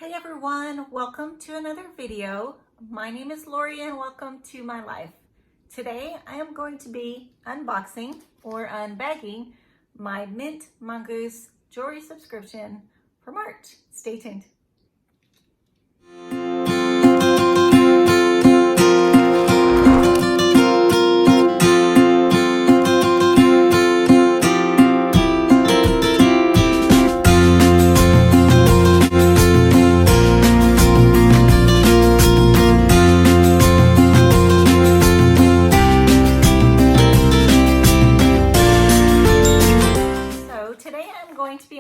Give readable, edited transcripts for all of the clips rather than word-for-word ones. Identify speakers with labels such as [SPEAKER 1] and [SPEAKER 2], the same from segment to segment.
[SPEAKER 1] Hey everyone, welcome to another video. My name is Lori and welcome to my life. Today I am going to be unboxing or unbagging my Mint Mongoose jewelry subscription for March. Stay tuned.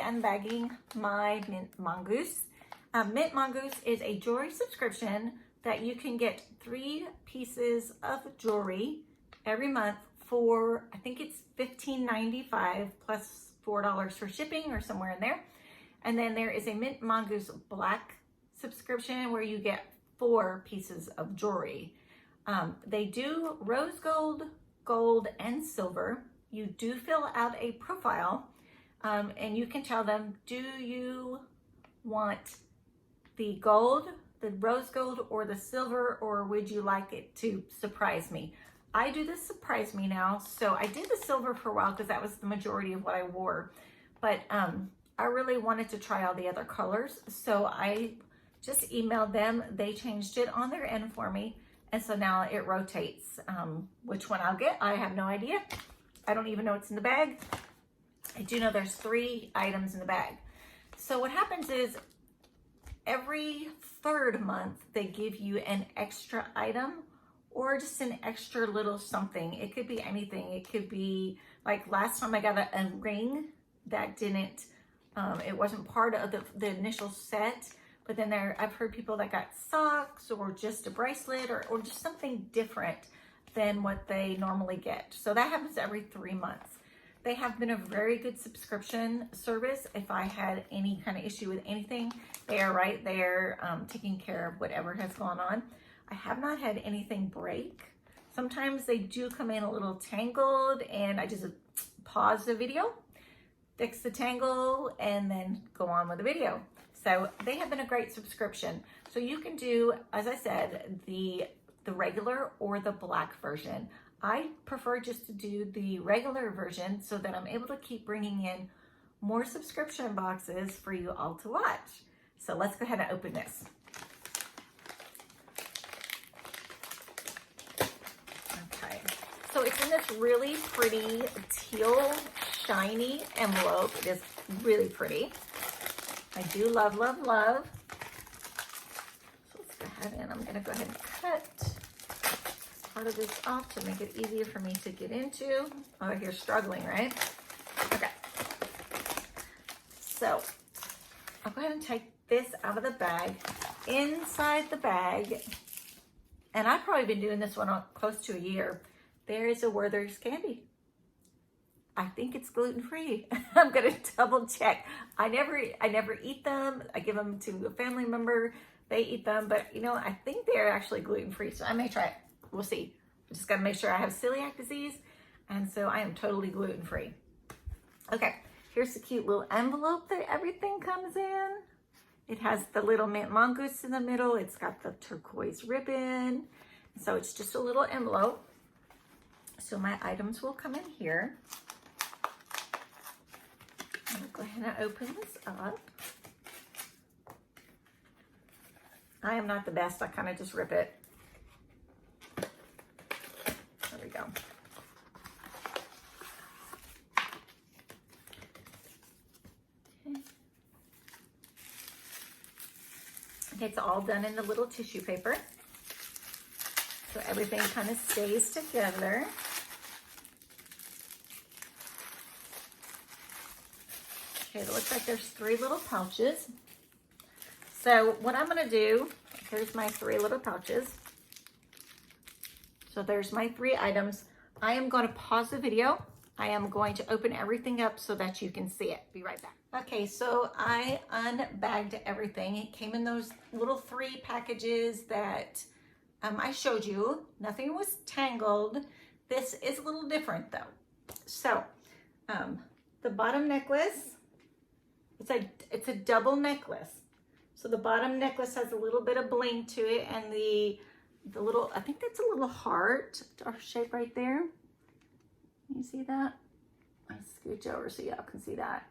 [SPEAKER 1] Unbagging my Mint Mongoose. Mint Mongoose is a jewelry subscription that you can get 3 pieces of jewelry every month for, I think it's $15.95 plus $4 for shipping or somewhere in there. And then there is a Mint Mongoose Black subscription where you get 4 pieces of jewelry. They do rose gold, gold, and silver. You do fill out a profile. And you can tell them, do you want the gold, the rose gold, or the silver, or would you like it to surprise me? I do the surprise me now. So I did the silver for a while because that was the majority of what I wore. But I really wanted to try all the other colors. So I just emailed them. They changed it on their end for me. And so now it rotates. Which one I'll get, I have no idea. I don't even know what's in the bag. I do know there's 3 items in the bag. So what happens is every 3rd month, they give you an extra item or just an extra little something. It could be anything. It could be like last time I got a ring that didn't, it wasn't part of the initial set, but then I've heard people that got socks or just a bracelet or just something different than what they normally get. So that happens every 3 months. They have been a very good subscription service. If I had any kind of issue with anything, they are right there taking care of whatever has gone on. I have not had anything break. Sometimes they do come in a little tangled and I just pause the video, fix the tangle, and then go on with the video. So they have been a great subscription. So you can do, as I said, the regular or the black version. I prefer just to do the regular version so that I'm able to keep bringing in more subscription boxes for you all to watch. So let's go ahead and open this. Okay, so it's in this really pretty teal, shiny envelope. It is really pretty. I do love, love, love. So let's go ahead and I'm gonna go ahead and cut part of this off to make it easier for me to get into. Oh, you're struggling, right? Okay. So I'll go ahead and take this out of the bag. Inside the bag, and I've probably been doing this one close to a year, there is a Werther's candy. I think it's gluten-free. I'm gonna double check. I never eat them. I give them to a family member. They eat them, but you know, I think they're actually gluten-free, so I may try it. We'll see. I just got to make sure I have celiac disease, and so I am totally gluten-free. Okay, here's the cute little envelope that everything comes in. It has the little Mint Mongoose in the middle. It's got the turquoise ribbon. So it's just a little envelope. So my items will come in here. I'm going to go ahead and open this up. I am not the best. I kind of just rip it. There we go. Okay, it's all done in the little tissue paper. So everything kind of stays together. Okay, it looks like there's 3 little pouches. So what I'm gonna do, here's my 3 little pouches. So there's my 3 items. I am going to pause the video. I am going to open everything up so that you can see it. Be right back. Okay, so I unbagged everything. It came in those little 3 packages that I showed you. Nothing was tangled. This is a little different though. So the bottom necklace, it's a double necklace. So the bottom necklace has a little bit of bling to it, and the little, I think that's a little heart shape right there. You see that? I scooch over so y'all can see that.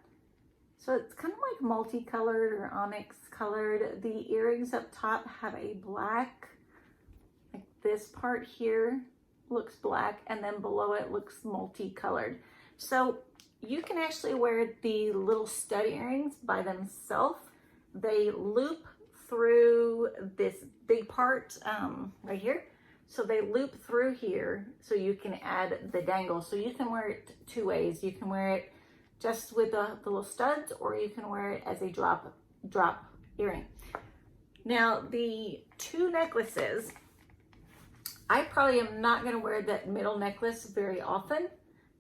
[SPEAKER 1] So it's kind of like multicolored or onyx colored. The earrings up top have a black, like this part here looks black, and then below it looks multicolored. So you can actually wear the little stud earrings by themselves. They loop through this big part right here. So they loop through here, so you can add the dangle. So you can wear it two ways. You can wear it just with the little studs, or you can wear it as a drop earring. Now the two necklaces, I probably am not gonna wear that middle necklace very often,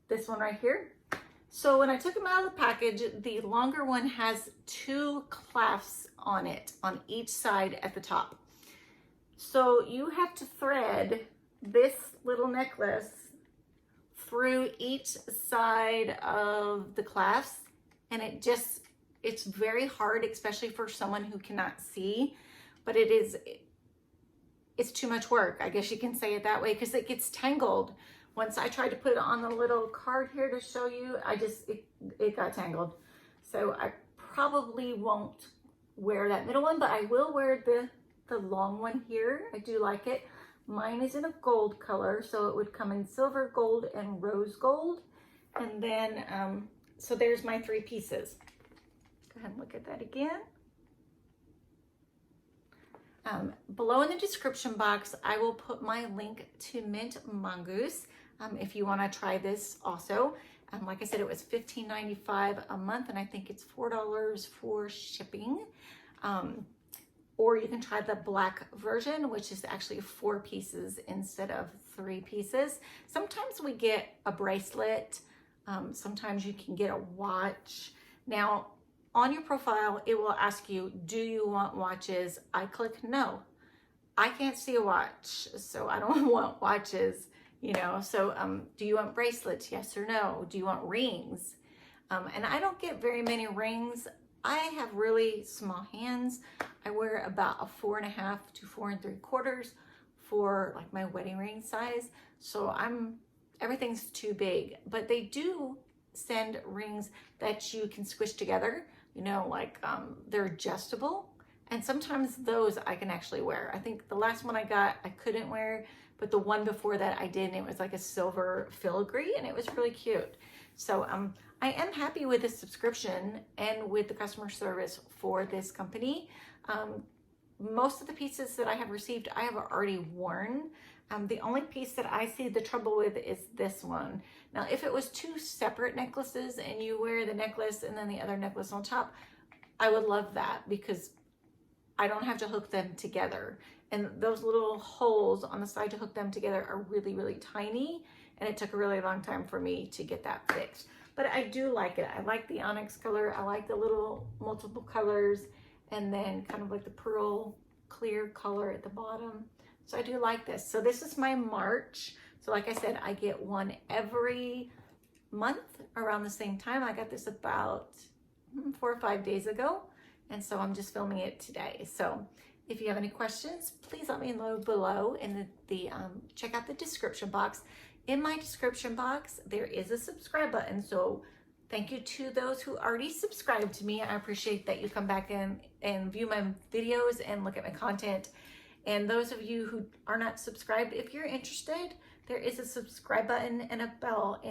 [SPEAKER 1] this one right here. So when I took them out of the package, the longer one has two clasps on it, on each side at the top. So you have to thread this little necklace through each side of the clasp, and it's very hard, especially for someone who cannot see, but it's too much work, I guess you can say it that way, because it gets tangled. Once I tried to put it on the little card here to show you, it got tangled. So I probably won't wear that middle one, but I will wear the long one here. I do like it. Mine is in a gold color, so it would come in silver, gold, and rose gold. And then, so there's my three pieces. Go ahead and look at that again. Below in the description box, I will put my link to Mint Mongoose if you want to try this also. Like I said, it was $15.95 a month, and I think it's $4 for shipping. Or you can try the black version, which is actually 4 pieces instead of 3 pieces. Sometimes we get a bracelet. Sometimes you can get a watch. Now, on your profile, it will ask you, do you want watches? I click no. I can't see a watch, so I don't want watches, you know. So do you want bracelets? Yes or no. Do you want rings? And I don't get very many rings. I have really small hands. I wear about a 4.5 to 4 3/4 for like my wedding ring size. So everything's too big, but they do send rings that you can squish together, you know, like they're adjustable. And sometimes those I can actually wear. I think the last one I got, I couldn't wear, but the one before that I did, and it was like a silver filigree, and it was really cute. So I am happy with the subscription and with the customer service for this company. Most of the pieces that I have received, I have already worn. The only piece that I see the trouble with is this one. Now, if it was 2 separate necklaces and you wear the necklace and then the other necklace on top, I would love that, because I don't have to hook them together. And those little holes on the side to hook them together are really, really tiny. And it took a really long time for me to get that fixed. But I do like it. I like the onyx color. I like the little multiple colors, and then kind of like the pearl clear color at the bottom. So I do like this. So this is my March. So like I said, I get one every month around the same time. I got this about 4 or 5 days ago. And so I'm just filming it today. So if you have any questions, please let me know below in check out the description box. In my description box, there is a subscribe button. So thank you to those who already subscribed to me. I appreciate that you come back and view my videos and look at my content. And those of you who are not subscribed, if you're interested, there is a subscribe button and a bell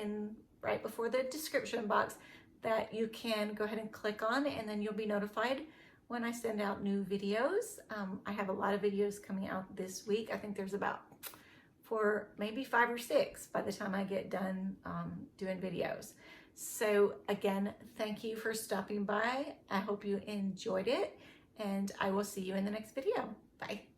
[SPEAKER 1] right before the description box that you can go ahead and click on, and then you'll be notified when I send out new videos. I have a lot of videos coming out this week. I think there's about maybe 5 or 6 by the time I get done doing videos. So again, thank you for stopping by. I hope you enjoyed it, and I will see you in the next video. Bye.